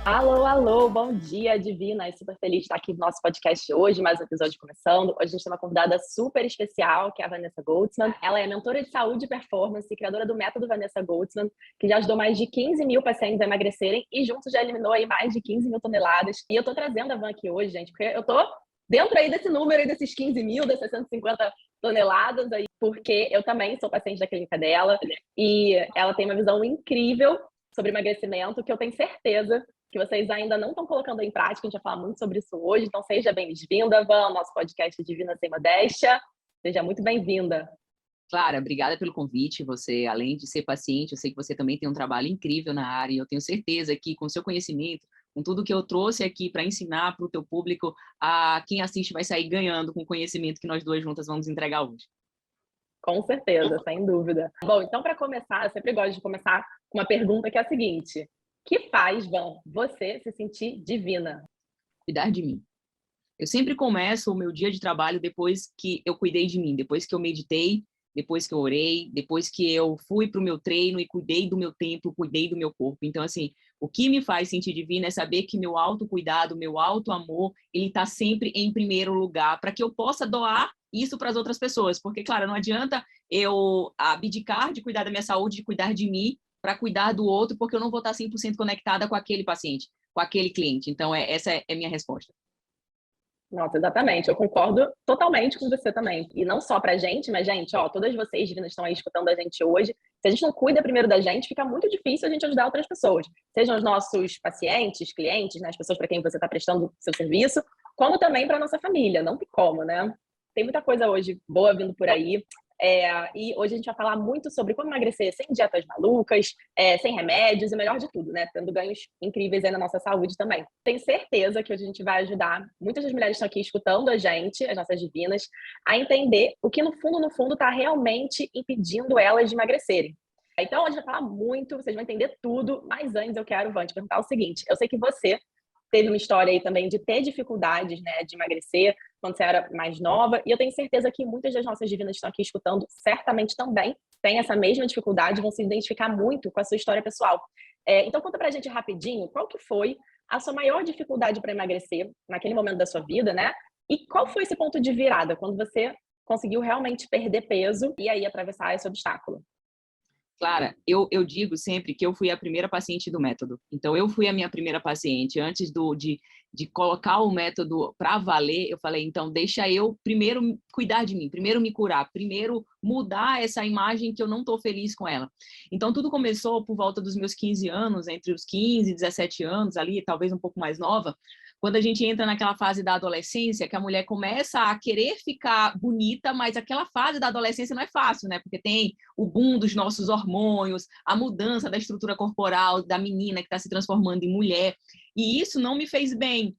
Alô, alô, bom dia, Divina. Super feliz de estar aqui no nosso podcast hoje, mais um episódio começando. Hoje a gente tem uma convidada super especial, que é a Vanessa Goldsman. Ela é mentora de saúde e performance, criadora do método Vanessa Goldsman, que já ajudou mais de 15 mil pacientes a emagrecerem e juntos já eliminou aí mais de 15 mil toneladas. E eu tô trazendo a Van aqui hoje, gente, porque eu tô dentro aí desse número aí, desses 15 mil, dessas 150 toneladas aí, porque eu também sou paciente da clínica dela e ela tem uma visão incrível sobre emagrecimento, que eu tenho certeza que vocês ainda não estão colocando em prática. A gente vai falar muito sobre isso hoje, então seja bem-vinda, Van, ao nosso podcast Divina Sem Modéstia. Seja muito bem-vinda. Clara, obrigada pelo convite. Você, além de ser paciente, eu sei que você também tem um trabalho incrível na área e eu tenho certeza que com o seu conhecimento, com tudo que eu trouxe aqui para ensinar para o teu público, quem assiste vai sair ganhando com o conhecimento que nós duas juntas vamos entregar hoje. Com certeza, sem dúvida. Bom, então para começar, eu sempre gosto de começar com uma pergunta que é a seguinte: o que faz, Van, você se sentir divina? Cuidar de mim. Eu sempre começo o meu dia de trabalho depois que eu cuidei de mim, depois que eu meditei, depois que eu orei, depois que eu fui para o meu treino e cuidei do meu tempo, cuidei do meu corpo. Então, assim, o que me faz sentir divina é saber que meu autocuidado, meu auto-amor, ele está sempre em primeiro lugar, para que eu possa doar isso para as outras pessoas. Porque, claro, não adianta eu abdicar de cuidar da minha saúde, de cuidar de mim, para cuidar do outro, porque eu não vou estar 100% conectada com aquele paciente, com aquele cliente. Então, essa é a minha resposta. Nossa, exatamente. Eu concordo totalmente com você também. E não só pra gente, mas, gente, ó, todas vocês divinas estão aí escutando a gente hoje. Se a gente não cuida primeiro da gente, fica muito difícil a gente ajudar outras pessoas. Sejam os nossos pacientes, clientes, né, as pessoas para quem você está prestando seu serviço, como também para nossa família. Não tem como, né? Tem muita coisa hoje boa vindo por aí. E hoje a gente vai falar muito sobre como emagrecer sem dietas malucas, sem remédios e, melhor de tudo, né, tendo ganhos incríveis aí na nossa saúde também. Tenho certeza que hoje a gente vai ajudar muitas das mulheres que estão aqui escutando a gente, as nossas divinas, a entender o que no fundo está realmente impedindo elas de emagrecerem. Então, hoje a gente vai falar muito, vocês vão entender tudo, mas antes eu quero, Van, te perguntar o seguinte: eu sei que você teve uma história aí também de ter dificuldades, né, de emagrecer quando você era mais nova, e eu tenho certeza que muitas das nossas divinas que estão aqui escutando certamente também têm essa mesma dificuldade, vão se identificar muito com a sua história pessoal. Então conta pra gente rapidinho qual que foi a sua maior dificuldade para emagrecer naquele momento da sua vida, né? E qual foi esse ponto de virada, quando você conseguiu realmente perder peso e aí atravessar esse obstáculo? Clara, eu digo sempre que eu fui a primeira paciente do método. Então, eu fui a minha primeira paciente. Antes de colocar o método para valer, eu falei, então, deixa eu primeiro cuidar de mim, primeiro me curar, primeiro mudar essa imagem que eu não estou feliz com ela. Então, tudo começou por volta dos meus 15 anos, entre os 15 e 17 anos, ali, talvez um pouco mais nova, quando a gente entra naquela fase da adolescência, que a mulher começa a querer ficar bonita, mas aquela fase da adolescência não é fácil, né? Porque tem o boom dos nossos hormônios, a mudança da estrutura corporal da menina que está se transformando em mulher, e isso não me fez bem.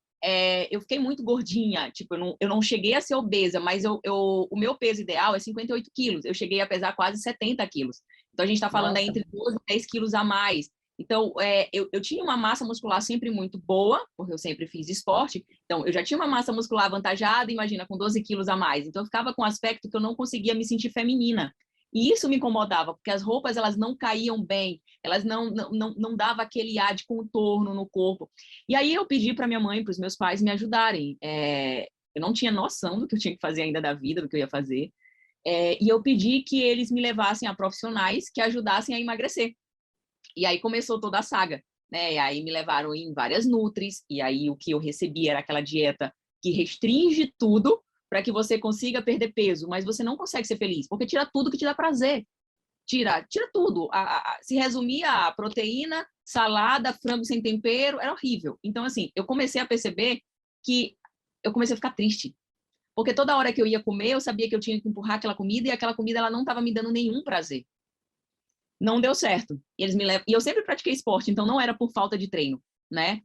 Eu fiquei muito gordinha, tipo, eu não cheguei a ser obesa, mas o meu peso ideal é 58 quilos, eu cheguei a pesar quase 70 quilos. Então, a gente está falando aí entre 12 e 10 quilos a mais. Então, eu tinha uma massa muscular sempre muito boa, porque eu sempre fiz esporte. Então, eu já tinha uma massa muscular avantajada, imagina, com 12 quilos a mais. Então, eu ficava com um aspecto que eu não conseguia me sentir feminina. E isso me incomodava, porque as roupas elas não caíam bem, elas não davam aquele ar de contorno no corpo. E aí eu pedi para minha mãe, para os meus pais me ajudarem. Eu não tinha noção do que eu tinha que fazer ainda da vida, do que eu ia fazer. E eu pedi que eles me levassem a profissionais que ajudassem a emagrecer. E aí começou toda a saga, né? E aí me levaram em várias nutris, e aí o que eu recebi era aquela dieta que restringe tudo para que você consiga perder peso, mas você não consegue ser feliz, porque tira tudo que te dá prazer. Tira tudo. Se resumia a proteína, salada, frango sem tempero, era horrível. Então, assim, eu comecei a perceber que eu comecei a ficar triste. Porque toda hora que eu ia comer, eu sabia que eu tinha que empurrar aquela comida, e aquela comida ela não estava me dando nenhum prazer. Não deu certo. E eu sempre pratiquei esporte, então não era por falta de treino, né?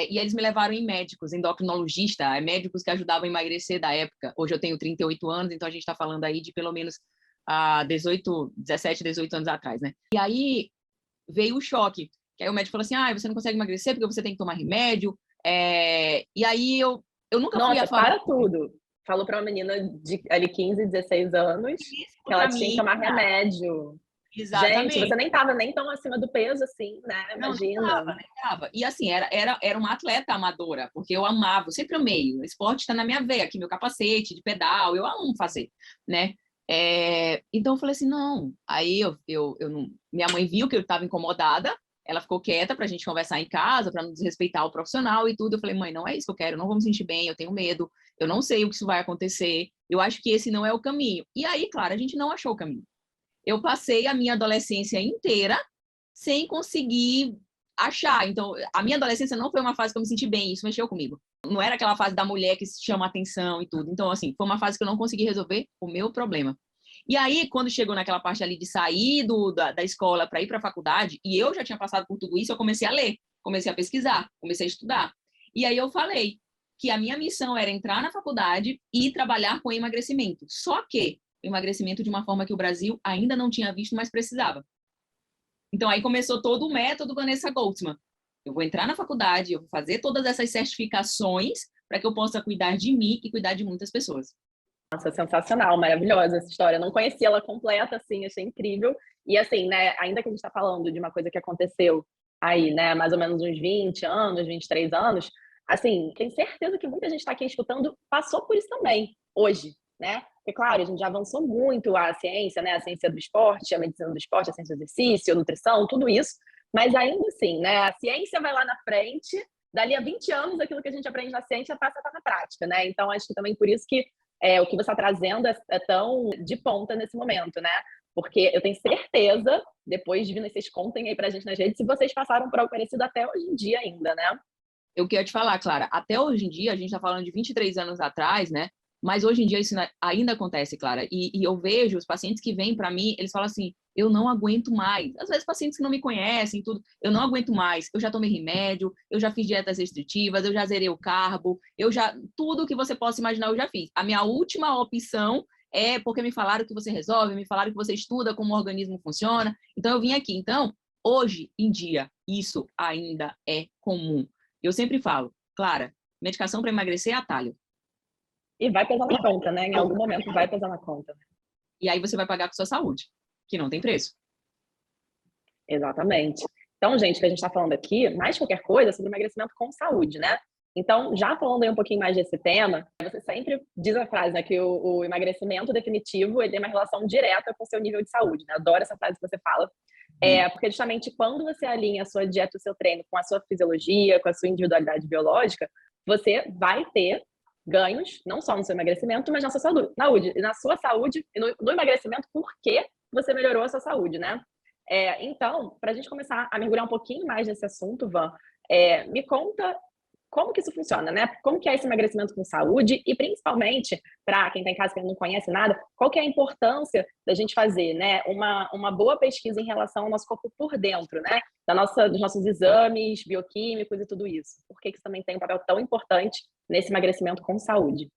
E eles me levaram em médicos, endocrinologista, médicos que ajudavam a emagrecer da época. Hoje eu tenho 38 anos, então a gente está falando aí de pelo menos 17, 18 anos atrás, né? E aí veio o choque, que aí o médico falou assim, você não consegue emagrecer porque você tem que tomar remédio. E aí eu nunca fui a Nossa, favor para tudo. Falou para uma menina de ali 15, 16 anos que ela para tinha que mim. tomar remédio. Gente, você Exatamente. nem tava nem tão acima do peso assim, né? Não, nem tava, Imagina. nem tava. E assim, era uma atleta amadora, porque eu amava, eu sempre amei. O esporte está na minha veia, aqui meu capacete de pedal, eu amo fazer, né? Então eu falei assim, não. Aí eu não... Minha mãe viu que eu estava incomodada, ela ficou quieta para a gente conversar em casa, para não desrespeitar o profissional e tudo. Eu falei, mãe, não é isso que eu quero, eu não vou me sentir bem, eu tenho medo, eu não sei o que isso vai acontecer, eu acho que esse não é o caminho. E aí, claro, a gente não achou o caminho. Eu passei a minha adolescência inteira sem conseguir achar. Então, a minha adolescência não foi uma fase que eu me senti bem, isso mexeu comigo. Não era aquela fase da mulher que chama atenção e tudo. Então, assim, foi uma fase que eu não consegui resolver o meu problema. E aí, quando chegou naquela parte ali de sair da escola para ir para a faculdade, e eu já tinha passado por tudo isso, eu comecei a ler, comecei a pesquisar, comecei a estudar. E aí eu falei que a minha missão era entrar na faculdade e trabalhar com emagrecimento. Só que emagrecimento de uma forma que o Brasil ainda não tinha visto, mas precisava. Então, aí começou todo o método Vanessa Goldsman. Eu vou entrar na faculdade, eu vou fazer todas essas certificações para que eu possa cuidar de mim e cuidar de muitas pessoas. Nossa, sensacional, maravilhosa essa história. Eu não conhecia ela completa, assim, achei incrível. E assim, né, ainda que a gente está falando de uma coisa que aconteceu aí, né, mais ou menos uns 20 anos, 23 anos, assim, tenho certeza que muita gente está aqui escutando passou por isso também, hoje, né? Porque, claro, a gente já avançou muito a ciência, né, a ciência do esporte, a medicina do esporte, a ciência do exercício, a nutrição, tudo isso, mas ainda assim, né, a ciência vai lá na frente, dali a 20 anos, aquilo que a gente aprende na ciência passa a estar na prática, né? Então, acho que também por isso que o que você está trazendo é tão de ponta nesse momento, né? Porque eu tenho certeza, depois de vir, vocês contem aí pra gente nas redes, se vocês passaram por algo parecido até hoje em dia ainda, né? Eu quero te falar, Clara, até hoje em dia, a gente está falando de 23 anos atrás, né? Mas hoje em dia isso ainda acontece, Clara. E eu vejo os pacientes que vêm para mim, eles falam assim, eu não aguento mais. Às vezes pacientes que não me conhecem, tudo, eu não aguento mais. Eu já tomei remédio, eu já fiz dietas restritivas, eu já zerei o carbo, tudo que você possa imaginar eu já fiz. A minha última opção é porque me falaram que você resolve, me falaram que você estuda como o organismo funciona. Então eu vim aqui. Então, hoje em dia, isso ainda é comum. Eu sempre falo, Clara, medicação para emagrecer é atalho. E vai pesar na conta, né? Em algum momento vai pesar na conta. E aí você vai pagar com sua saúde, que não tem preço. Exatamente. Então, gente, o que a gente está falando aqui, mais qualquer coisa, é sobre emagrecimento com saúde, né? Então, já falando aí um pouquinho mais desse tema, você sempre diz a frase, né, que o emagrecimento definitivo ele tem uma relação direta com o seu nível de saúde, né? Adoro essa frase que você fala. Porque justamente quando você alinha a sua dieta, o seu treino com a sua fisiologia, com a sua individualidade biológica, você vai ter ganhos, não só no seu emagrecimento, mas na sua saúde. E na sua saúde e no emagrecimento, porque você melhorou a sua saúde, né? Então, para a gente começar a mergulhar um pouquinho mais nesse assunto, Van, me conta como que isso funciona, né? Como que é esse emagrecimento com saúde e, principalmente, para quem está em casa que não conhece nada, qual que é a importância da gente fazer, né, uma boa pesquisa em relação ao nosso corpo por dentro, né? Dos nossos exames bioquímicos e tudo isso. Por que isso também tem um papel tão importante nesse emagrecimento com saúde?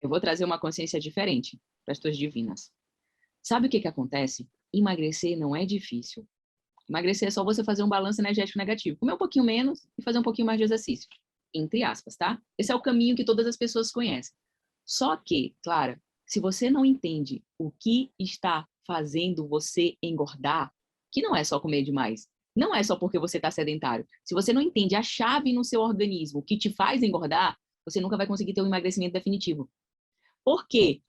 Eu vou trazer uma consciência diferente para as tuas divinas. Sabe o que acontece? Emagrecer não é difícil. Emagrecer é só você fazer um balanço energético negativo. Comer um pouquinho menos e fazer um pouquinho mais de exercício. Entre aspas, tá? Esse é o caminho que todas as pessoas conhecem. Só que, Clara, se você não entende o que está fazendo você engordar, que não é só comer demais, não é só porque você está sedentário. Se você não entende a chave no seu organismo que te faz engordar, você nunca vai conseguir ter um emagrecimento definitivo. Por quê?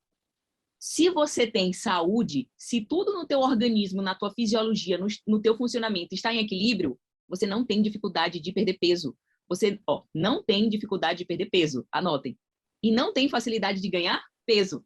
Se você tem saúde, se tudo no teu organismo, na tua fisiologia, no teu funcionamento está em equilíbrio, você não tem dificuldade de perder peso. Você não tem dificuldade de perder peso, anotem. E não tem facilidade de ganhar peso.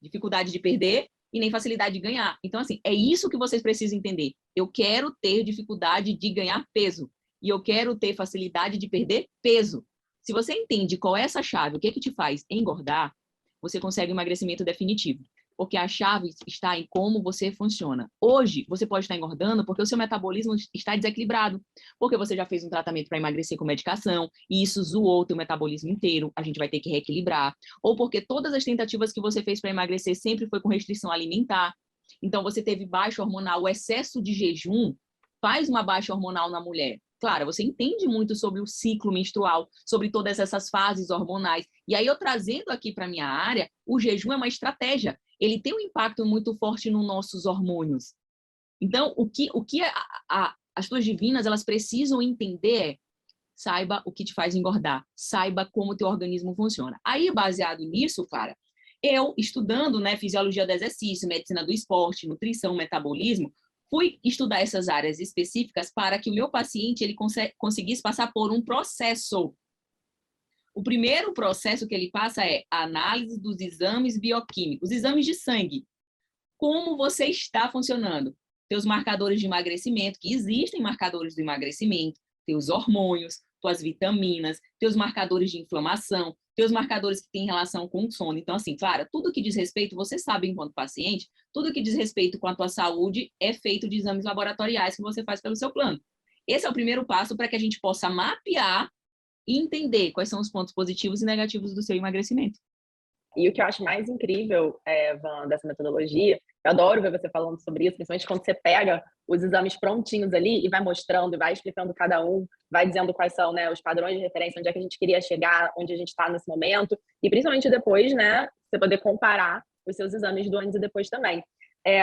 Dificuldade de perder e nem facilidade de ganhar. Então, assim, é isso que vocês precisam entender. Eu quero ter dificuldade de ganhar peso. E eu quero ter facilidade de perder peso. Se você entende qual é essa chave, o que te faz engordar, você consegue um emagrecimento definitivo. Porque a chave está em como você funciona. Hoje, você pode estar engordando porque o seu metabolismo está desequilibrado. Porque você já fez um tratamento para emagrecer com medicação e isso zoou o teu metabolismo inteiro. A gente vai ter que reequilibrar. Ou porque todas as tentativas que você fez para emagrecer sempre foi com restrição alimentar. Então, você teve baixa hormonal. O excesso de jejum faz uma baixa hormonal na mulher. Claro, você entende muito sobre o ciclo menstrual, sobre todas essas fases hormonais. E aí, eu trazendo aqui para a minha área, o jejum é uma estratégia. Ele tem um impacto muito forte nos nossos hormônios. Então, o que as tuas divinas, elas precisam entender é, saiba o que te faz engordar, saiba como o teu organismo funciona. Aí, baseado nisso, Clara, eu, estudando, né, fisiologia do exercício, medicina do esporte, nutrição, metabolismo, fui estudar essas áreas específicas para que o meu paciente ele conseguisse passar por um processo. O primeiro processo que ele passa é a análise dos exames bioquímicos, exames de sangue. Como você está funcionando? Teus marcadores de emagrecimento, que existem marcadores de emagrecimento, teus hormônios, tuas vitaminas, teus marcadores de inflamação, teus marcadores que têm relação com o sono. Então, assim, Clara, tudo que diz respeito, você sabe enquanto paciente, tudo que diz respeito com a tua saúde é feito de exames laboratoriais que você faz pelo seu plano. Esse é o primeiro passo para que a gente possa mapear e entender quais são os pontos positivos e negativos do seu emagrecimento. E o que eu acho mais incrível, Van, dessa metodologia, eu adoro ver você falando sobre isso, principalmente quando você pega os exames prontinhos ali e vai mostrando, e vai explicando cada um, vai dizendo quais são, né, os padrões de referência, onde é que a gente queria chegar, onde a gente está nesse momento, e principalmente depois, né, você poder comparar os seus exames do antes e depois também.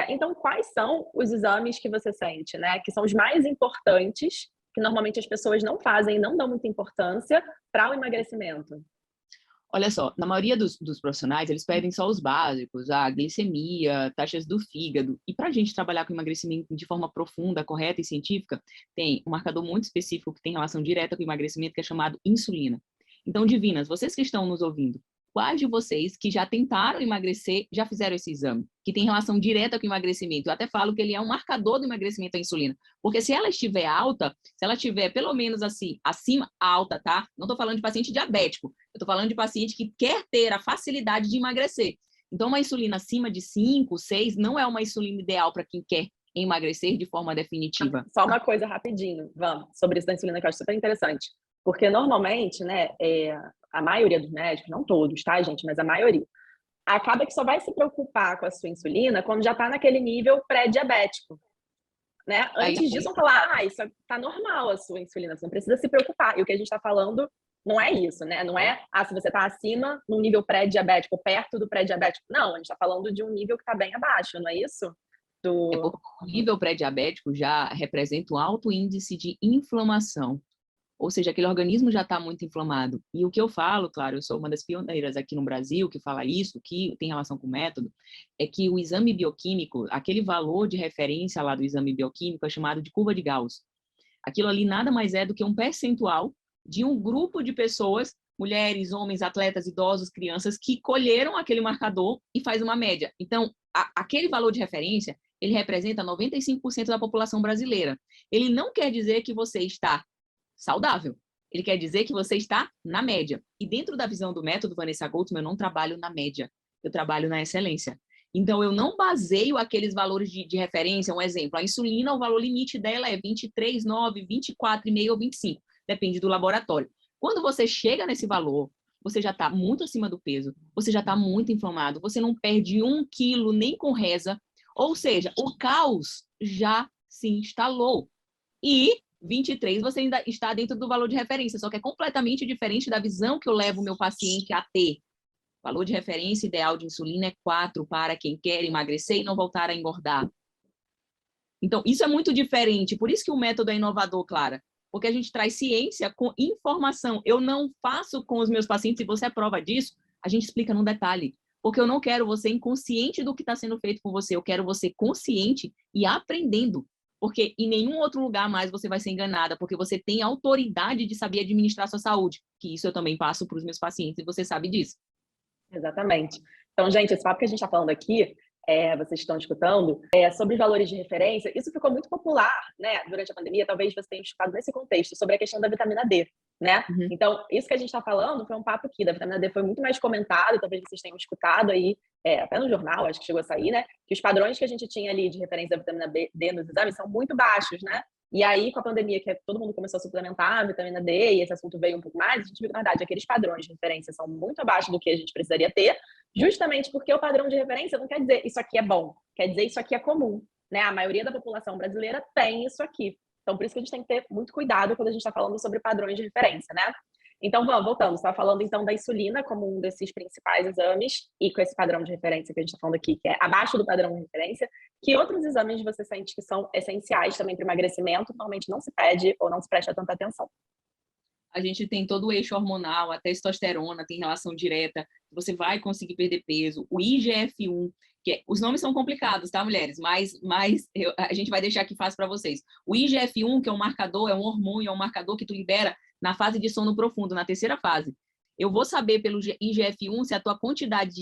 Então, quais são os exames que você sente, né, que são os mais importantes, que normalmente as pessoas não fazem, não dão muita importância para o emagrecimento? Olha só, na maioria dos profissionais, eles pedem só os básicos, a glicemia, taxas do fígado. E para a gente trabalhar com emagrecimento de forma profunda, correta e científica, tem um marcador muito específico que tem relação direta com o emagrecimento, que é chamado insulina. Então, divinas, vocês que estão nos ouvindo, quais de vocês que já tentaram emagrecer, já fizeram esse exame? Que tem relação direta com o emagrecimento. Eu até falo que ele é um marcador do emagrecimento, a insulina. Porque se ela estiver alta, se ela estiver pelo menos assim, acima, alta, tá? Não estou falando de paciente diabético. Eu estou falando de paciente que quer ter a facilidade de emagrecer. Então, uma insulina acima de 5, 6 não é uma insulina ideal para quem quer emagrecer de forma definitiva. Só uma coisa rapidinho, vamos, sobre isso da insulina que eu acho super interessante. Porque normalmente, né, a maioria dos médicos, não todos, tá, gente, mas a maioria, acaba que só vai se preocupar com a sua insulina quando já está naquele nível pré-diabético, né? Antes disso, vão falar, isso tá normal a sua insulina, você não precisa se preocupar. E o que a gente está falando não é isso, né? Não é, se você está acima no nível pré-diabético, perto do pré-diabético. Não, a gente está falando de um nível que está bem abaixo, não é isso? É porque o nível pré-diabético já representa um alto índice de inflamação. Ou seja, aquele organismo já está muito inflamado. E o que eu falo, claro, eu sou uma das pioneiras aqui no Brasil que fala isso, que tem relação com o método, é que o exame bioquímico, aquele valor de referência lá do exame bioquímico é chamado de curva de Gauss. Aquilo ali nada mais é do que um percentual de um grupo de pessoas, mulheres, homens, atletas, idosos, crianças, que colheram aquele marcador e faz uma média. Então, aquele valor de referência, ele representa 95% da população brasileira. Ele não quer dizer que você está saudável. Ele quer dizer que você está na média. E dentro da visão do método Vanessa Goldsman, eu não trabalho na média, eu trabalho na excelência. Então, eu não baseio aqueles valores de referência. Um exemplo, a insulina, o valor limite dela é 23,9, 24,5 ou 25, depende do laboratório. Quando você chega nesse valor, você já está muito acima do peso, você já está muito inflamado, você não perde 1 quilo nem com reza, ou seja, o caos já se instalou. E 23, você ainda está dentro do valor de referência, só que é completamente diferente da visão que eu levo o meu paciente a ter. O valor de referência ideal de insulina é 4 para quem quer emagrecer e não voltar a engordar. Então, isso é muito diferente. Por isso que o método é inovador, Clara. Porque a gente traz ciência com informação. Eu não faço com os meus pacientes, e você é prova disso, a gente explica no detalhe. Porque eu não quero você inconsciente do que está sendo feito por você. Eu quero você consciente e aprendendo. Porque em nenhum outro lugar mais você vai ser enganada, porque você tem autoridade de saber administrar sua saúde, que isso eu também passo para os meus pacientes, e você sabe disso. Exatamente. Então, gente, esse papo que a gente está falando aqui, vocês estão escutando, sobre valores de referência, isso ficou muito popular, né, durante a pandemia, talvez você tenha escutado nesse contexto, sobre a questão da vitamina D, né? Uhum. Então, isso que a gente está falando foi um papo aqui, da vitamina D foi muito mais comentado, talvez vocês tenham escutado aí, até no jornal, acho que chegou a sair, né, que os padrões que a gente tinha ali de referência da vitamina D nos exames são muito baixos, né? E aí, com a pandemia, que todo mundo começou a suplementar a vitamina D e esse assunto veio um pouco mais, a gente viu que, na verdade, aqueles padrões de referência são muito abaixo do que a gente precisaria ter, justamente porque o padrão de referência não quer dizer isso aqui é bom, quer dizer isso aqui é comum, né? A maioria da população brasileira tem isso aqui. Então, por isso que a gente tem que ter muito cuidado quando a gente está falando sobre padrões de referência, né? Então, voltando, você estava falando então da insulina como um desses principais exames, e com esse padrão de referência que a gente está falando aqui, que é abaixo do padrão de referência, que outros exames você sente que são essenciais também para o emagrecimento, normalmente não se pede ou não se presta tanta atenção? A gente tem todo o eixo hormonal, a testosterona tem relação direta, você vai conseguir perder peso, o IGF-1, os nomes são complicados, tá, mulheres? Mas a gente vai deixar aqui fácil para vocês. O IGF-1, que é um marcador, é um hormônio, é um marcador que tu libera na fase de sono profundo, na terceira fase. Eu vou saber pelo IGF-1 se a tua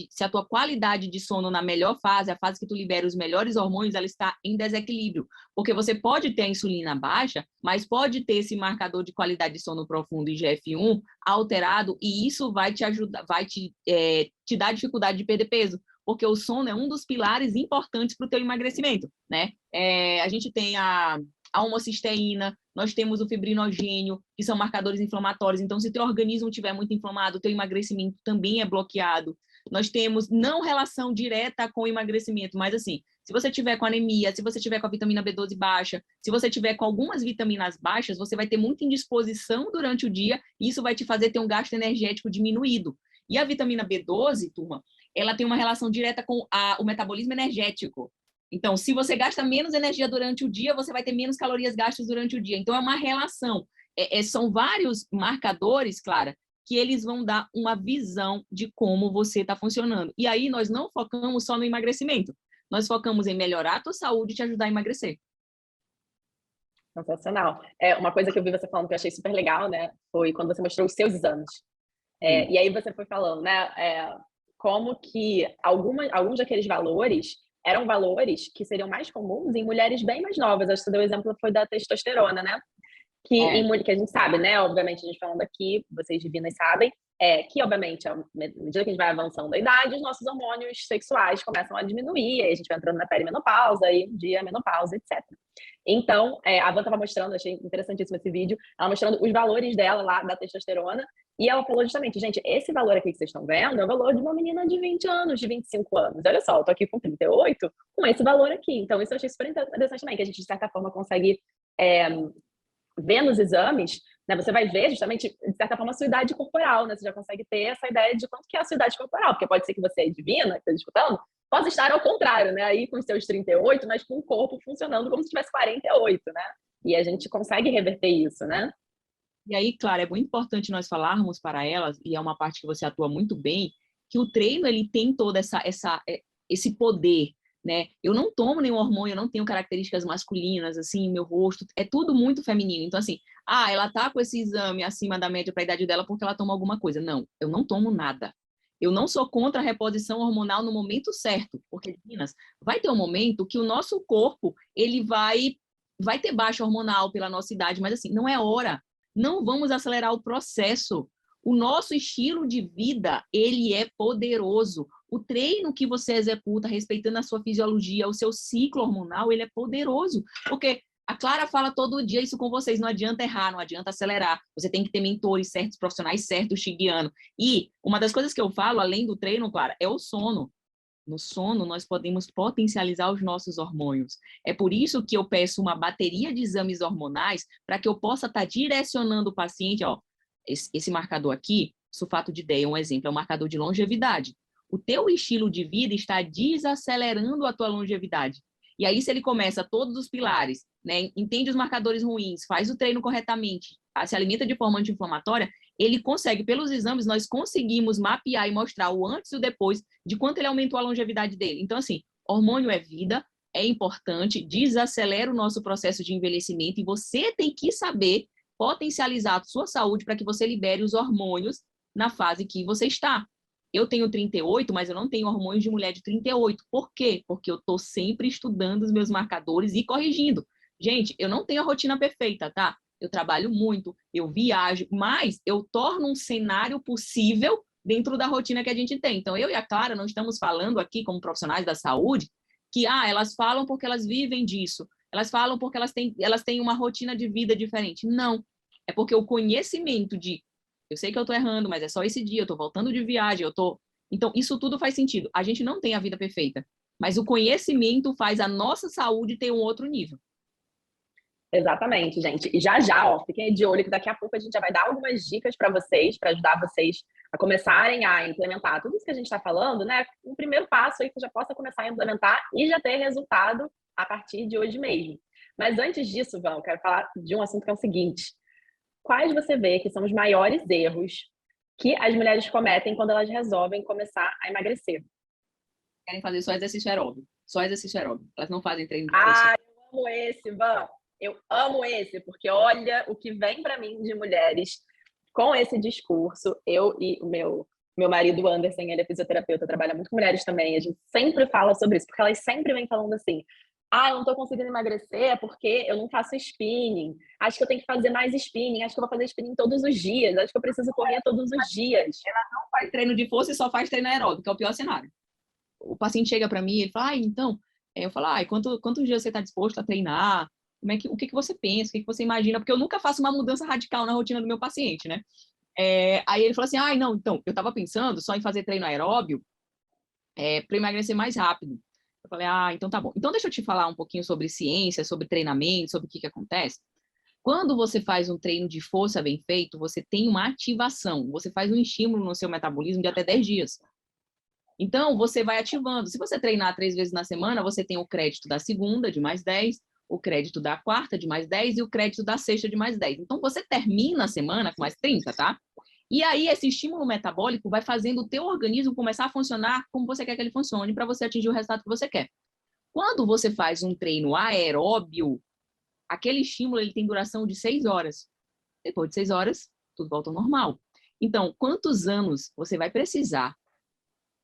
se a tua qualidade de sono na melhor fase, a fase que tu libera os melhores hormônios, ela está em desequilíbrio. Porque você pode ter a insulina baixa, mas pode ter esse marcador de qualidade de sono profundo, IGF-1, alterado, e isso vai te ajudar, te dar dificuldade de perder peso. Porque o sono é um dos pilares importantes para o teu emagrecimento, né? A gente tem a homocisteína, nós temos o fibrinogênio, que são marcadores inflamatórios. Então, se teu organismo estiver muito inflamado, teu emagrecimento também é bloqueado. Nós temos não relação direta com o emagrecimento, mas assim, se você tiver com anemia, se você tiver com a vitamina B12 baixa, se você tiver com algumas vitaminas baixas, você vai ter muita indisposição durante o dia e isso vai te fazer ter um gasto energético diminuído. E a vitamina B12, turma, ela tem uma relação direta com o metabolismo energético. Então, se você gasta menos energia durante o dia, você vai ter menos calorias gastas durante o dia. Então, é uma relação. São vários marcadores, Clara, que eles vão dar uma visão de como você está funcionando. E aí, nós não focamos só no emagrecimento. Nós focamos em melhorar a tua saúde e te ajudar a emagrecer. Sensacional. Uma coisa que eu vi você falando que eu achei super legal, né? Foi quando você mostrou os seus exames. E aí você foi falando, né? Como que alguns daqueles valores eram valores que seriam mais comuns em mulheres bem mais novas. Acho que você deu o exemplo foi da testosterona, né? Que a gente sabe, né? Obviamente, a gente falando aqui, vocês divinas sabem, que obviamente, à medida que a gente vai avançando a idade, os nossos hormônios sexuais começam a diminuir, aí a gente vai entrando na perimenopausa, aí um dia menopausa, etc. Então, a Van estava mostrando, achei interessantíssimo esse vídeo, ela mostrando os valores dela lá, da testosterona, e ela falou justamente, gente, esse valor aqui que vocês estão vendo é o valor de uma menina de 20 anos, de 25 anos. Olha só, eu tô aqui com 38, com esse valor aqui. Então, isso eu achei super interessante também, que a gente, de certa forma, consegue ver nos exames, né, você vai ver justamente, de certa forma, a sua idade corporal, né? Você já consegue ter essa ideia de quanto que é a sua idade corporal, porque pode ser que você é divina, que está disputando, possa estar ao contrário, né? Aí com os seus 38, mas com o corpo funcionando como se tivesse 48, né? E a gente consegue reverter isso, né? E aí, claro, é muito importante nós falarmos para elas, e é uma parte que você atua muito bem, que o treino ele tem todo esse poder, né? Eu não tomo nenhum hormônio, eu não tenho características masculinas, assim, meu rosto, é tudo muito feminino. Então, assim, ela tá com esse exame acima da média para a idade dela porque ela toma alguma coisa. Não, eu não tomo nada. Eu não sou contra a reposição hormonal no momento certo, porque, meninas, vai ter um momento que o nosso corpo, ele vai ter baixa hormonal pela nossa idade, mas assim, não é hora. Não vamos acelerar o processo. O nosso estilo de vida, ele é poderoso. O treino que você executa, respeitando a sua fisiologia, o seu ciclo hormonal, ele é poderoso. Porque a Clara fala todo dia isso com vocês, não adianta errar, não adianta acelerar. Você tem que ter mentores certos, profissionais certos, te guiando. E uma das coisas que eu falo, além do treino, Clara, é o sono. No sono, nós podemos potencializar os nossos hormônios. É por isso que eu peço uma bateria de exames hormonais para que eu possa estar direcionando o paciente, esse marcador aqui, sulfato de DEA é um exemplo, é um marcador de longevidade. O teu estilo de vida está desacelerando a tua longevidade. E aí, se ele começa todos os pilares, né, entende os marcadores ruins, faz o treino corretamente, se alimenta de forma anti-inflamatória, ele consegue, pelos exames, nós conseguimos mapear e mostrar o antes e o depois de quanto ele aumentou a longevidade dele. Então, assim, hormônio é vida, é importante, desacelera o nosso processo de envelhecimento e você tem que saber potencializar a sua saúde para que você libere os hormônios na fase que você está. Eu tenho 38, mas eu não tenho hormônios de mulher de 38. Por quê? Porque eu estou sempre estudando os meus marcadores e corrigindo. Gente, eu não tenho a rotina perfeita, tá? Eu trabalho muito, eu viajo, mas eu torno um cenário possível dentro da rotina que a gente tem. Então, eu e a Clara não estamos falando aqui como profissionais da saúde que elas falam porque elas vivem disso, elas falam porque elas têm uma rotina de vida diferente. Não, é porque o conhecimento de eu sei que eu estou errando, mas é só esse dia, eu estou voltando de viagem, Então, isso tudo faz sentido. A gente não tem a vida perfeita, mas o conhecimento faz a nossa saúde ter um outro nível. Exatamente, gente. E já já, ó, fiquem de olho que daqui a pouco a gente já vai dar algumas dicas para vocês, para ajudar vocês a começarem a implementar tudo isso que a gente está falando, né? Um primeiro passo aí que já possa começar a implementar e já ter resultado a partir de hoje mesmo. Mas antes disso, Vão, eu quero falar de um assunto que é o seguinte: quais você vê que são os maiores erros que as mulheres cometem quando elas resolvem começar a emagrecer? Querem fazer só exercício aeróbio. Só exercício aeróbio. Elas não fazem treino de força. Ah, eu amo esse, Van. Eu amo esse, porque olha o que vem para mim de mulheres com esse discurso. Eu e o meu marido Anderson, ele é fisioterapeuta, trabalha muito com mulheres também. A gente sempre fala sobre isso, porque elas sempre vêm falando assim: ah, eu não tô conseguindo emagrecer porque eu não faço spinning. Acho que eu tenho que fazer mais spinning. Acho que eu vou fazer spinning todos os dias. Acho que eu preciso correr todos os dias. Faz treino de força e só faz treino aeróbico, que é o pior cenário. O paciente chega para mim e ele fala, então, eu falo, quantos dias você está disposto a treinar? O que você pensa? O que você imagina? Porque eu nunca faço uma mudança radical na rotina do meu paciente, né? Aí ele falou assim, não, então, eu estava pensando só em fazer treino aeróbio para emagrecer mais rápido. Eu falei, então tá bom. Então deixa eu te falar um pouquinho sobre ciência, sobre treinamento, sobre o que acontece. Quando você faz um treino de força bem feito, você tem uma ativação, você faz um estímulo no seu metabolismo de até 10 dias. Então, você vai ativando. Se você treinar 3 vezes na semana, você tem o crédito da segunda, de mais 10, o crédito da quarta, de mais 10, e o crédito da sexta, de mais 10. Então, você termina a semana com mais 30, tá? E aí, esse estímulo metabólico vai fazendo o teu organismo começar a funcionar como você quer que ele funcione, para você atingir o resultado que você quer. Quando você faz um treino aeróbio, aquele estímulo ele tem duração de 6 horas. Depois de 6 horas, tudo volta ao normal. Então, quantos anos você vai precisar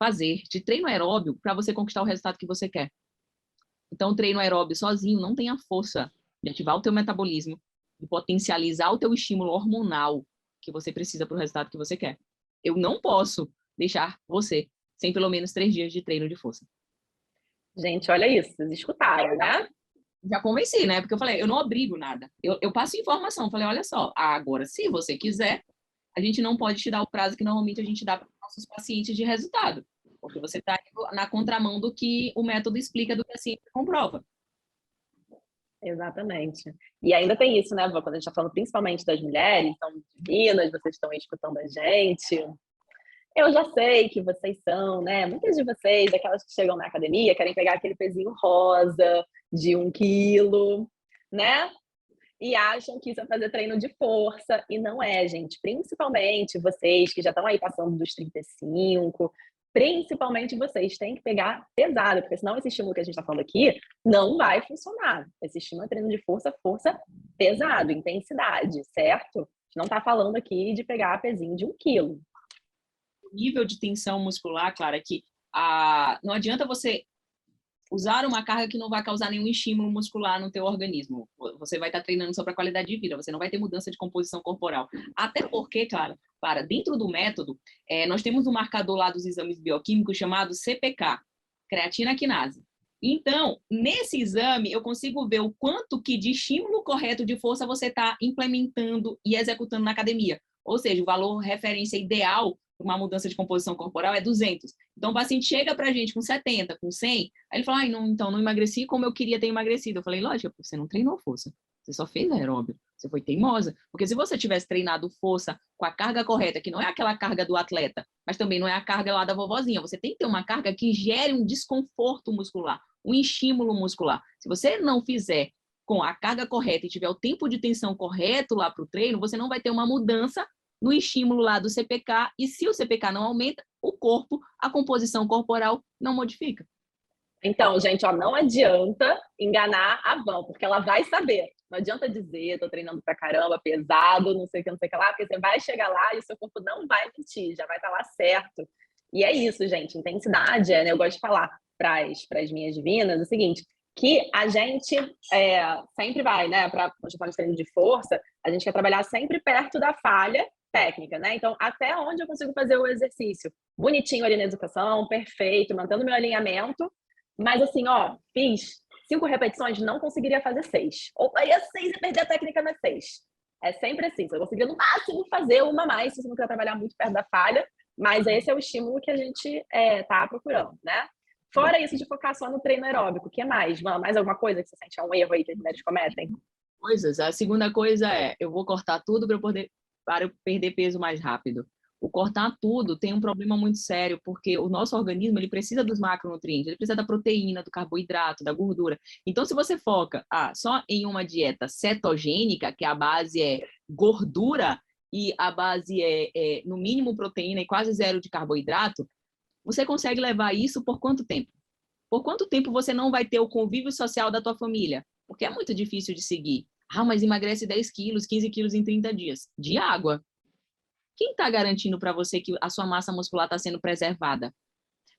fazer de treino aeróbio para você conquistar o resultado que você quer? Então, o treino aeróbio sozinho não tem a força de ativar o teu metabolismo, de potencializar o teu estímulo hormonal que você precisa para o resultado que você quer. Eu não posso deixar você sem pelo menos 3 dias de treino de força. Gente, olha isso, vocês escutaram, né? Já convenci, né? Porque eu falei, eu não obrigo nada. Eu passo informação. Falei, olha só, agora, se você quiser, a gente não pode te dar o prazo que normalmente a gente dá para os nossos pacientes de resultado. Porque você está na contramão do que o método explica, do que a ciência comprova. Exatamente. E ainda tem isso, né, Vó? Quando a gente está falando principalmente das mulheres, são divinas, vocês estão aí escutando a gente. Eu já sei que vocês são, né? Muitas de vocês, aquelas que chegam na academia, querem pegar aquele pezinho rosa de 1 quilo, né? E acham que isso é fazer treino de força, e não é, gente. Principalmente vocês que já estão aí passando dos 35, principalmente vocês têm que pegar pesado, porque senão esse estímulo que a gente está falando aqui não vai funcionar. Esse estímulo é treino de força, força pesado, intensidade, certo? A gente não está falando aqui de pegar pezinho de 1 quilo. O nível de tensão muscular, Clara, é que não adianta você usar uma carga que não vai causar nenhum estímulo muscular no teu organismo. Você vai estar treinando só para qualidade de vida, você não vai ter mudança de composição corporal. Até porque, Clara, dentro do método, nós temos um marcador lá dos exames bioquímicos chamado CPK, creatina quinase. Então, nesse exame, eu consigo ver o quanto que de estímulo correto de força você está implementando e executando na academia. Ou seja, o valor referência ideal para uma mudança de composição corporal é 200. Então, o paciente chega para a gente com 70, com 100, aí ele fala, então, não emagreci como eu queria ter emagrecido. Eu falei, lógico, você não treinou força. Você só fez aeróbio. Você foi teimosa. Porque se você tivesse treinado força com a carga correta, que não é aquela carga do atleta, mas também não é a carga lá da vovozinha, você tem que ter uma carga que gere um desconforto muscular, um estímulo muscular. Se você não fizer com a carga correta e tiver o tempo de tensão correto lá para o treino, você não vai ter uma mudança no estímulo lá do CPK, e se o CPK não aumenta, o corpo, a composição corporal não modifica. Então, gente, ó, não adianta enganar a Van, porque ela vai saber. Não adianta dizer, tô treinando pra caramba, pesado, não sei o que lá, porque você vai chegar lá e o seu corpo não vai mentir, já vai estar lá certo. E é isso, gente, intensidade, né? Eu gosto de falar para as minhas divinas o seguinte, que a gente sempre vai, né, para quando a gente treino de força, a gente quer trabalhar sempre perto da falha técnica, né? Então, até onde eu consigo fazer o exercício bonitinho ali na execução, perfeito, mantendo meu alinhamento, mas assim, ó, fiz 5 repetições, não conseguiria fazer 6. Ou faria 6 e perder a técnica nas 6. É sempre assim, você conseguiria no máximo fazer uma a mais, se você não quer trabalhar muito perto da falha, mas esse é o estímulo que a gente tá procurando, né? Fora isso de focar só no treino aeróbico, o que mais? Mais alguma coisa que você sente é um erro aí que as mulheres cometem? coisas. A segunda coisa é, eu vou cortar tudo para eu perder peso mais rápido. O cortar tudo tem um problema muito sério, porque o nosso organismo ele precisa dos macronutrientes, ele precisa da proteína, do carboidrato, da gordura. Então, se você foca só em uma dieta cetogênica, que a base é gordura e a base é no mínimo proteína e quase zero de carboidrato, você consegue levar isso por quanto tempo? Por quanto tempo você não vai ter o convívio social da tua família? Porque é muito difícil de seguir. Ah, mas emagrece 10 quilos, 15 quilos em 30 dias. De água. Quem está garantindo para você que a sua massa muscular está sendo preservada?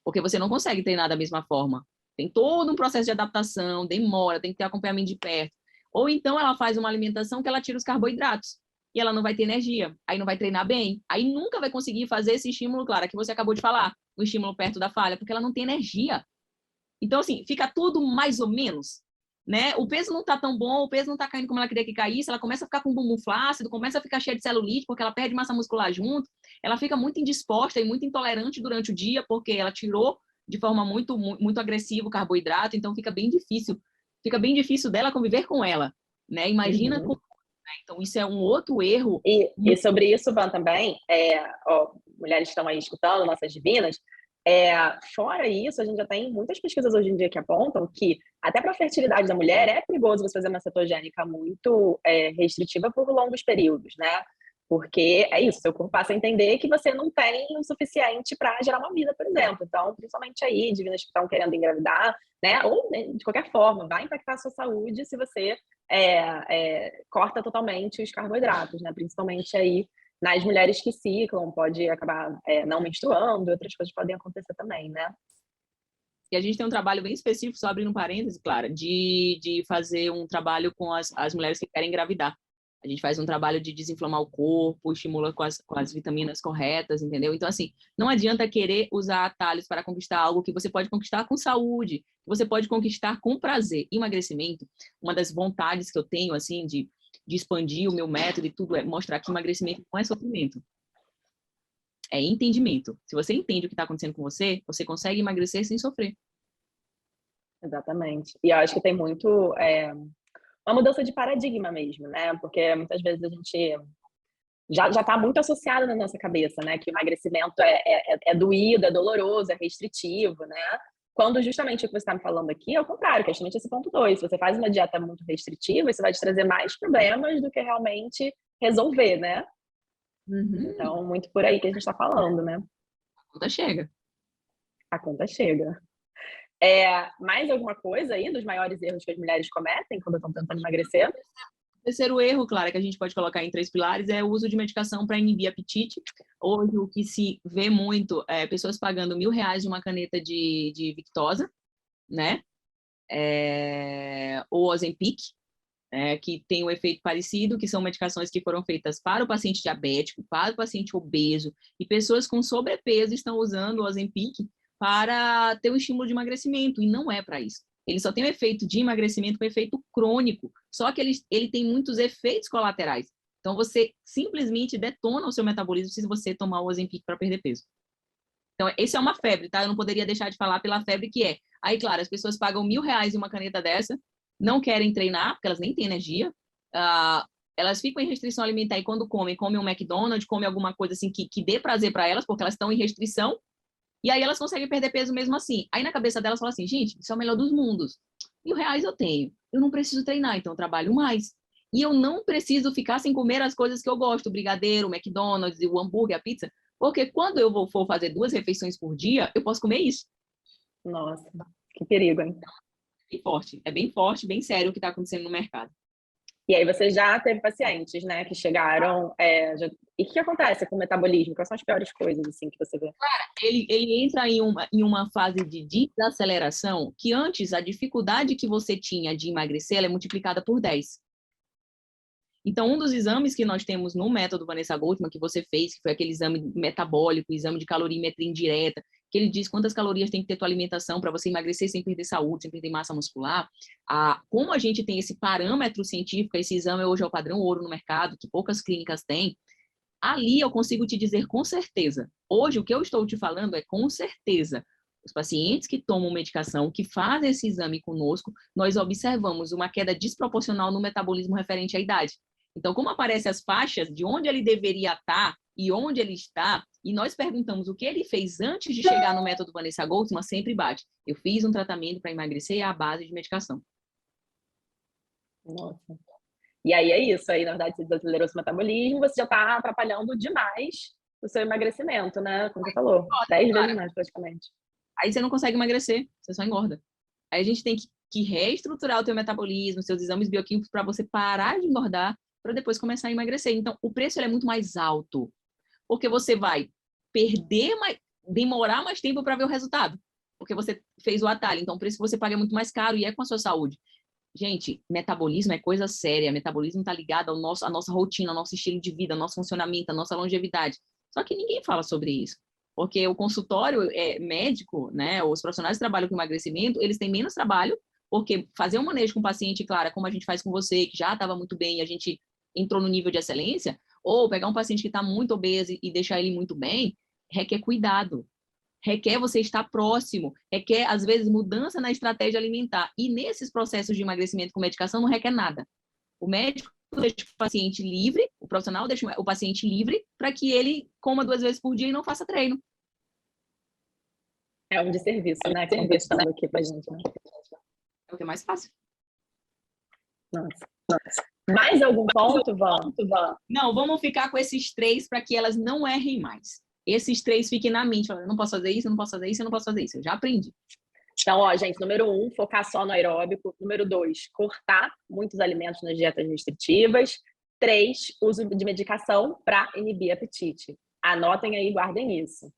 Porque você não consegue treinar da mesma forma. Tem todo um processo de adaptação, demora, tem que ter acompanhamento de perto. Ou então ela faz uma alimentação que ela tira os carboidratos e ela não vai ter energia, aí não vai treinar bem, aí nunca vai conseguir fazer esse estímulo, claro, que você acabou de falar, o estímulo perto da falha, porque ela não tem energia. Então, assim, fica tudo mais ou menos, né? O peso não tá tão bom, o peso não tá caindo como ela queria que caísse, ela começa a ficar com o bumbum flácido, começa a ficar cheia de celulite, porque ela perde massa muscular junto, ela fica muito indisposta e muito intolerante durante o dia, porque ela tirou de forma muito agressiva o carboidrato, então fica bem difícil dela conviver com ela, né? Imagina com... Então, isso é um outro erro. E sobre isso, Van, também, mulheres que estão aí escutando, nossas divinas, fora isso, a gente já tem muitas pesquisas hoje em dia que apontam que até para a fertilidade da mulher é perigoso você fazer uma cetogênica muito restritiva por longos períodos, né? Porque é isso, seu corpo passa a entender que você não tem o suficiente para gerar uma vida, por exemplo. Então, principalmente aí, divinas que estão querendo engravidar, né? Ou de qualquer forma, vai impactar a sua saúde se você corta totalmente os carboidratos, né? Principalmente aí nas mulheres que ciclam, pode acabar não menstruando, outras coisas podem acontecer também, né? E a gente tem um trabalho bem específico, só abrindo um parênteses, Clara, de fazer um trabalho com as mulheres que querem engravidar. A gente faz um trabalho de desinflamar o corpo, estimula com as vitaminas corretas, entendeu? Então, assim, não adianta querer usar atalhos para conquistar algo que você pode conquistar com saúde, que você pode conquistar com prazer. Emagrecimento, uma das vontades que eu tenho, assim, de expandir o meu método e tudo, é mostrar que emagrecimento não é sofrimento. É entendimento. Se você entende o que está acontecendo com você, você consegue emagrecer sem sofrer. Exatamente. E eu acho que tem muito uma mudança de paradigma mesmo, né? Porque muitas vezes a gente já está muito associado na nossa cabeça, né? Que o emagrecimento é doído, é doloroso, é restritivo, né? Quando justamente o que você está me falando aqui é o contrário, que é justamente esse ponto 2. Se você faz uma dieta muito restritiva, isso vai te trazer mais problemas do que realmente resolver, né? Então, muito por aí que a gente está falando, né? A conta chega. A conta chega. Mais alguma coisa aí dos maiores erros que as mulheres cometem quando estão tentando emagrecer? O terceiro erro, claro, que a gente pode colocar em 3 pilares é o uso de medicação para inibir apetite. Hoje, o que se vê muito é pessoas pagando R$1.000 de uma caneta de Victoza, né? Ou Ozempic, que tem um efeito parecido, que são medicações que foram feitas para o paciente diabético, para o paciente obeso, e pessoas com sobrepeso estão usando o Ozempic para ter um estímulo de emagrecimento, e não é para isso. Ele só tem um efeito de emagrecimento com efeito crônico, só que ele tem muitos efeitos colaterais. Então, você simplesmente detona o seu metabolismo se você tomar o Ozempic para perder peso. Então, essa é uma febre, tá? Eu não poderia deixar de falar pela febre que é. Aí, claro, as pessoas pagam R$1.000 em uma caneta dessa, não querem treinar, porque elas nem têm energia, elas ficam em restrição alimentar e quando comem um McDonald's, comem alguma coisa assim que dê prazer para elas, porque elas estão em restrição, e aí elas conseguem perder peso mesmo assim. Aí na cabeça delas fala assim, gente, isso é o melhor dos mundos. R$1.000 eu tenho, eu não preciso treinar, então eu trabalho mais. E eu não preciso ficar sem comer as coisas que eu gosto, o brigadeiro, o McDonald's, o hambúrguer, a for porque quando eu for fazer 2 refeições por dia, eu posso comer isso. Nossa, que perigo, hein? É bem forte, bem sério o que está acontecendo no mercado. E aí você já teve pacientes, né, que chegaram... E o que acontece com o metabolismo? Quais são as piores coisas, assim, que você vê? Cara, ele entra em uma fase de desaceleração que antes a dificuldade que você tinha de emagrecer ela é multiplicada por 10. Então, um dos exames que nós temos no método Vanessa Goldman, que você fez, que foi aquele exame metabólico, exame de calorimetria indireta, que ele diz quantas calorias tem que ter tua alimentação para você emagrecer sem perder saúde, sem perder massa muscular. Como a gente tem esse parâmetro científico, esse exame hoje é o padrão ouro no mercado, que poucas clínicas têm, ali eu consigo te dizer com certeza. Hoje, o que eu estou te falando é com certeza. Os pacientes que tomam medicação, que fazem esse exame conosco, nós observamos uma queda desproporcional no metabolismo referente à idade. Então, como aparecem as faixas de onde ele deveria estar e onde ele está, e nós perguntamos o que ele fez antes de chegar no método Vanessa Goldsman, sempre bate. Eu fiz um tratamento para emagrecer à base de medicação. Nossa. E aí é isso, aí na verdade você desacelerou seu metabolismo, você já está atrapalhando demais o seu emagrecimento, né? Como você falou, 10 vezes mais praticamente. Aí você não consegue emagrecer, você só engorda. Aí a gente tem que reestruturar o teu metabolismo, seus exames bioquímicos para você parar de engordar, para depois começar a emagrecer. Então, o preço ele é muito mais alto, porque você vai demorar mais tempo para ver o resultado, porque você fez o atalho. Então, o preço que você paga é muito mais caro e é com a sua saúde. Gente, metabolismo é coisa séria. Metabolismo está ligado à nossa rotina, ao nosso estilo de vida, ao nosso funcionamento, à nossa longevidade. Só que ninguém fala sobre isso. Porque o consultório médico, né, os profissionais que trabalham com emagrecimento, eles têm menos trabalho, porque fazer um manejo com o paciente, claro, como a gente faz com você, que já estava muito bem e a gente entrou no nível de excelência, ou pegar um paciente que está muito obeso e deixar ele muito bem, requer cuidado. Requer você estar próximo, requer, às vezes, mudança na estratégia alimentar. E nesses processos de emagrecimento com medicação não requer nada. O médico deixa o paciente livre, o profissional deixa o paciente livre para que ele coma 2 vezes por dia e não faça treino. É um desserviço, né? Que estão testando aqui pra gente, né? É o que é mais fácil. Nossa. Mais algum ponto, Van? Não, vamos ficar com esses 3 para que elas não errem mais. Esses 3 fiquem na mente. Eu não posso fazer isso, eu não posso fazer isso, eu não posso fazer isso. Eu já aprendi. Então, ó, gente, número 1, focar só no aeróbico. Número 2, cortar muitos alimentos nas dietas restritivas. 3, uso de medicação para inibir apetite. Anotem aí, guardem isso.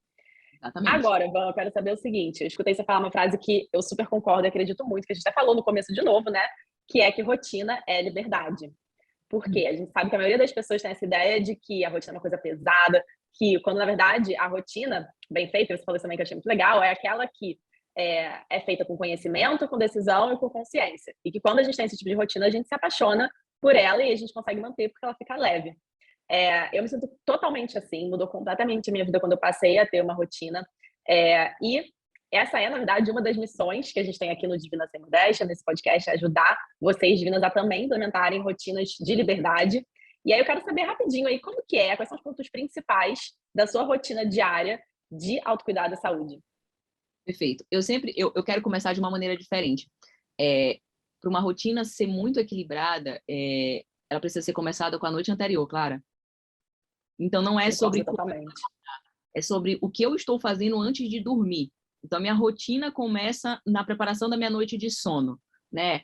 Exatamente. Agora, Van, eu quero saber o seguinte. Eu escutei você falar uma frase que eu super concordo e acredito muito, que a gente até falou no começo de novo, né? Que é que rotina é liberdade. Por quê? A gente sabe que a maioria das pessoas tem essa ideia de que a rotina é uma coisa pesada, que quando, na verdade, a rotina bem feita, você falou isso também que eu achei muito legal, é aquela que é feita com conhecimento, com decisão e com consciência. E que quando a gente tem esse tipo de rotina, a gente se apaixona por ela e a gente consegue manter porque ela fica leve. Eu me sinto totalmente assim, mudou completamente a minha vida quando eu passei a ter uma rotina. E essa é, na verdade, uma das missões que a gente tem aqui no Divina Sem Modéstia, nesse podcast, é ajudar vocês, divinas, a também implementarem rotinas de liberdade. E aí eu quero saber rapidinho aí como que quais são os pontos principais da sua rotina diária de autocuidado e saúde. Perfeito. Eu quero começar de uma maneira diferente. Para uma rotina ser muito equilibrada, ela precisa ser começada com a noite anterior, Clara. Então, não é sobre... É sobre o que eu estou fazendo antes de dormir. Então, a minha rotina começa na preparação da minha noite de sono, né?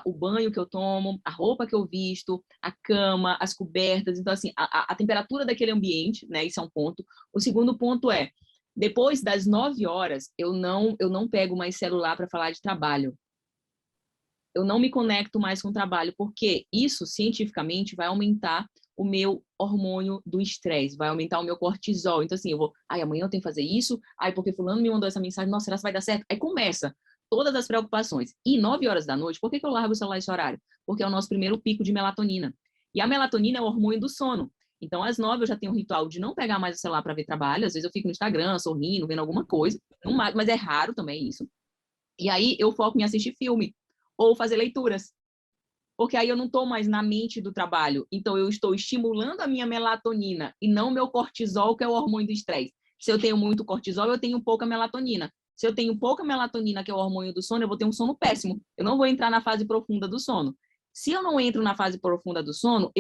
O banho que eu tomo, a roupa que eu visto, a cama, as cobertas. Então, assim, a temperatura daquele ambiente, né? Isso é um ponto. O segundo ponto é, depois das 9 horas, eu não pego mais celular para falar de trabalho. Eu não me conecto mais com o trabalho, porque isso, cientificamente, vai aumentar o meu hormônio do estresse, vai aumentar o meu cortisol. Então, assim, amanhã eu tenho que fazer isso, porque fulano me mandou essa mensagem, nossa, será que vai dar certo? Aí começa todas as preocupações. E 9 horas da noite, por que eu largo o celular esse horário? Porque é o nosso primeiro pico de melatonina. E a melatonina é o hormônio do sono. Então, às 9 eu já tenho um ritual de não pegar mais o celular para ver trabalho. Às vezes eu fico no Instagram, sorrindo, vendo alguma coisa, mas é raro também isso. E aí eu foco em assistir filme ou fazer leituras. Porque aí eu não estou mais na mente do trabalho. Então, eu estou estimulando a minha melatonina e não meu cortisol, que é o hormônio do estresse. Se eu tenho muito cortisol, eu tenho pouca melatonina. Se eu tenho pouca melatonina, que é o hormônio do sono, eu vou ter um sono péssimo. Eu não vou entrar na fase profunda do sono. Se eu não entro na fase profunda do sono,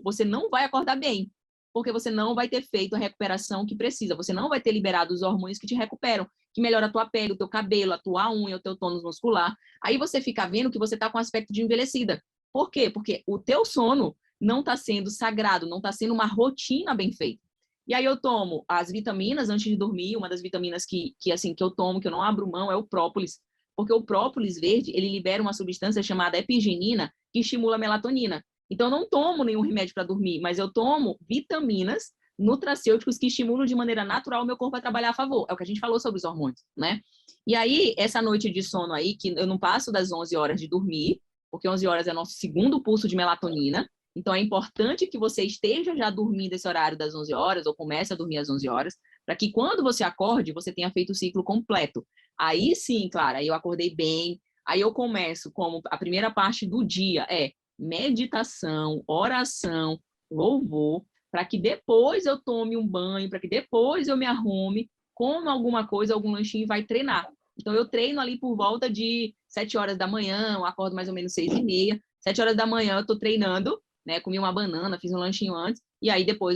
você não vai acordar bem. Porque você não vai ter feito a recuperação que precisa. Você não vai ter liberado os hormônios que te recuperam, que melhora a tua pele, o teu cabelo, a tua unha, o teu tônus muscular. Aí você fica vendo que você está com aspecto de envelhecida. Por quê? Porque o teu sono não está sendo sagrado, não está sendo uma rotina bem feita. E aí eu tomo as vitaminas antes de dormir. Uma das vitaminas que eu tomo, que eu não abro mão, é o própolis. Porque o própolis verde, ele libera uma substância chamada epigenina, que estimula a melatonina. Então, eu não tomo nenhum remédio para dormir, mas eu tomo vitaminas, nutracêuticos que estimulam de maneira natural o meu corpo a trabalhar a favor. É o que a gente falou sobre os hormônios, né? E aí, essa noite de sono aí, que eu não passo das 11 horas de dormir, porque 11 horas é nosso segundo pulso de melatonina. Então, é importante que você esteja já dormindo esse horário das 11 horas, ou comece a dormir às 11 horas, para que quando você acorde, você tenha feito o ciclo completo. Aí sim, claro, aí eu acordei bem, aí eu começo como a primeira parte do dia é meditação, oração, louvor, para que depois eu tome um banho, para que depois eu me arrume, como alguma coisa, algum lanchinho e vai treinar. Então, eu treino ali por volta de 7 horas da manhã, eu acordo mais ou menos 6h30. 7 horas da manhã eu estou treinando, né? Comi uma banana, fiz um lanchinho antes, e aí depois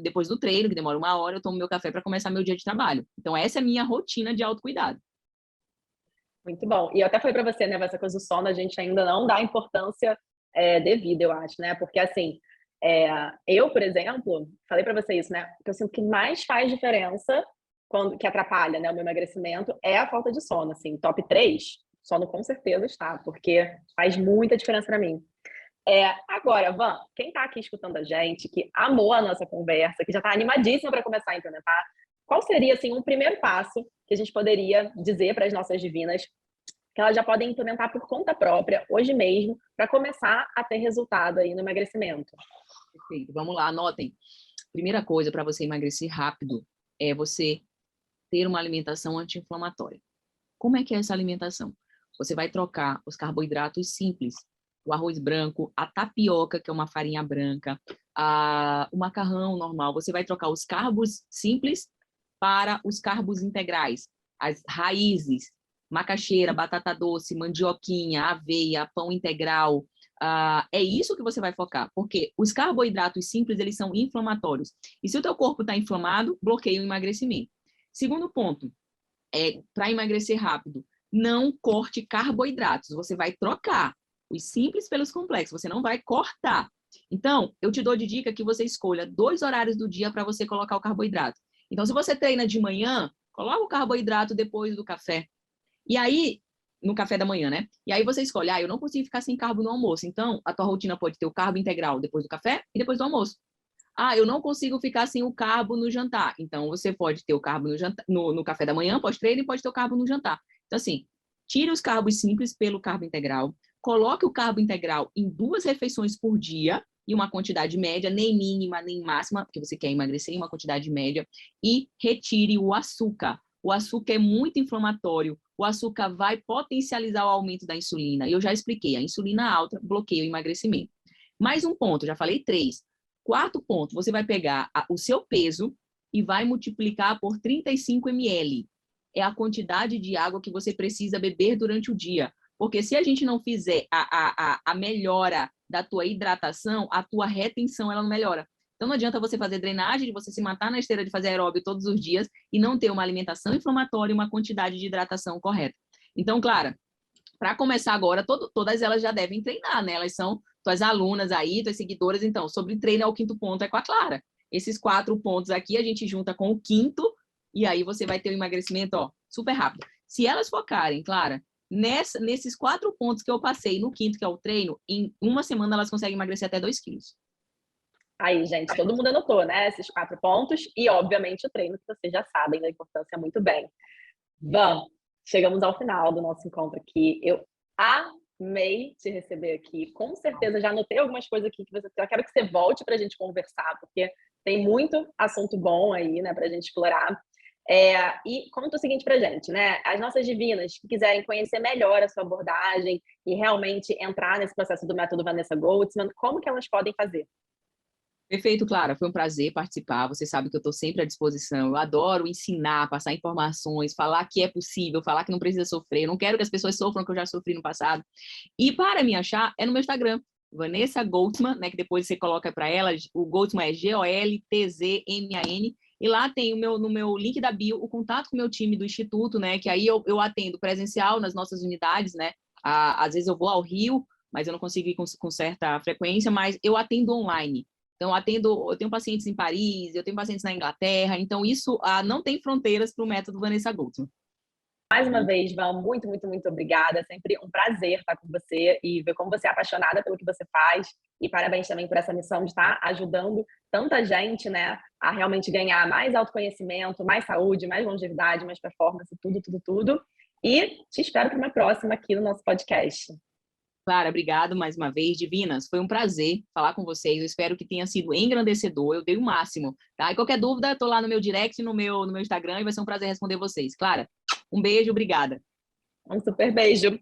depois do treino, que demora 1 hora, eu tomo meu café para começar meu dia de trabalho. Então, essa é a minha rotina de autocuidado. Muito bom. E eu até falei para você, né, essa coisa do sono, a gente ainda não dá importância devida, eu acho, né? Porque, assim, eu, por exemplo, falei para você isso, né? Que eu sinto que mais faz diferença, que atrapalha, né, o meu emagrecimento, é a falta de sono, assim, top 3, sono com certeza está, porque faz muita diferença para mim. Agora, Van, quem está aqui escutando a gente, que amou a nossa conversa, que já está animadíssima para começar a implementar, qual seria, assim, um primeiro passo que a gente poderia dizer para as nossas divinas que elas já podem implementar por conta própria, hoje mesmo, para começar a ter resultado aí no emagrecimento? Perfeito. Vamos lá, anotem. Primeira coisa para você emagrecer rápido é você ter uma alimentação anti-inflamatória. Como é que é essa alimentação? Você vai trocar os carboidratos simples, o arroz branco, a tapioca, que é uma farinha branca, o macarrão normal. Você vai trocar os carbos simples para os carbos integrais, as raízes, macaxeira, batata doce, mandioquinha, aveia, pão integral. É isso que você vai focar, porque os carboidratos simples, eles são inflamatórios. E se o teu corpo está inflamado, bloqueia o emagrecimento. Segundo ponto, para emagrecer rápido, não corte carboidratos. Você vai trocar os simples pelos complexos, você não vai cortar. Então, eu te dou de dica que você escolha 2 horários do dia para você colocar o carboidrato. Então, se você treina de manhã, coloca o carboidrato depois do café. E aí, no café da manhã, né? E aí você escolhe, eu não consigo ficar sem carbo no almoço. Então, a tua rotina pode ter o carbo integral depois do café e depois do almoço. Eu não consigo ficar sem o carbo no jantar. Então, você pode ter o carbo no, jantar, no café da manhã, pós-treino, e pode ter o carbo no jantar. Então, assim, tire os carbos simples pelo carbo integral, coloque o carbo integral em 2 refeições por dia, e uma quantidade média, nem mínima, nem máxima, porque você quer emagrecer em uma quantidade média, e retire o açúcar. O açúcar é muito inflamatório, o açúcar vai potencializar o aumento da insulina. Eu já expliquei, a insulina alta bloqueia o emagrecimento. Mais um ponto, já falei 3. Quarto ponto, você vai pegar o seu peso e vai multiplicar por 35 ml. É a quantidade de água que você precisa beber durante o dia. Porque se a gente não fizer a melhora da tua hidratação, a tua retenção ela não melhora. Então não adianta você fazer drenagem, você se matar na esteira de fazer aeróbio todos os dias e não ter uma alimentação inflamatória e uma quantidade de hidratação correta. Então, Clara, para começar agora, todas elas já devem treinar, né? Elas são tuas alunas aí, tuas seguidoras. Então, sobre treino é o 5º ponto, é com a Clara. Esses 4 pontos aqui a gente junta com o 5º e aí você vai ter um emagrecimento, super rápido. Se elas focarem, Clara, nesses 4 pontos que eu passei no 5º, que é o treino, em 1 semana elas conseguem emagrecer até 2 quilos. Aí, gente, todo mundo anotou, né? Esses 4 pontos e, obviamente, o treino, que vocês já sabem da importância muito bem. Vamos, chegamos ao final do nosso encontro aqui. Eu amei te receber aqui. Com certeza, já anotei algumas coisas aqui que eu quero que você volte para a gente conversar, porque tem muito assunto bom aí, né, para a gente explorar. E conta o seguinte pra gente, né? As nossas divinas que quiserem conhecer melhor a sua abordagem e realmente entrar nesse processo do método Vanessa Goldsman, como que elas podem fazer? Perfeito, Clara. Foi um prazer participar. Você sabe que eu estou sempre à disposição. Eu adoro ensinar, passar informações, falar que é possível, falar que não precisa sofrer. Eu não quero que as pessoas sofram o que eu já sofri no passado. E para me achar, é no meu Instagram, Vanessa Goldsman, né? Que depois você coloca para ela. O Goldsman é Goltzman. E lá tem no meu link da bio o contato com o meu time do Instituto, né? Que aí eu atendo presencial nas nossas unidades, né? Às vezes eu vou ao Rio, mas eu não consigo ir com certa frequência, mas eu atendo online. Então, eu tenho pacientes em Paris, eu tenho pacientes na Inglaterra, então isso não tem fronteiras para o método Vanessa Goldsman. Mais uma vez, Van, muito, muito, muito obrigada. É sempre um prazer estar com você e ver como você é apaixonada pelo que você faz. E parabéns também por essa missão de estar ajudando tanta gente, né, a realmente ganhar mais autoconhecimento, mais saúde, mais longevidade, mais performance, tudo, tudo, tudo. E te espero para uma próxima aqui no nosso podcast. Clara, obrigado mais uma vez. Divinas, foi um prazer falar com vocês. Eu espero que tenha sido engrandecedor. Eu dei o máximo, tá? E qualquer dúvida, estou lá no meu direct, no meu Instagram, e vai ser um prazer responder vocês. Clara, um beijo, obrigada. Um super beijo.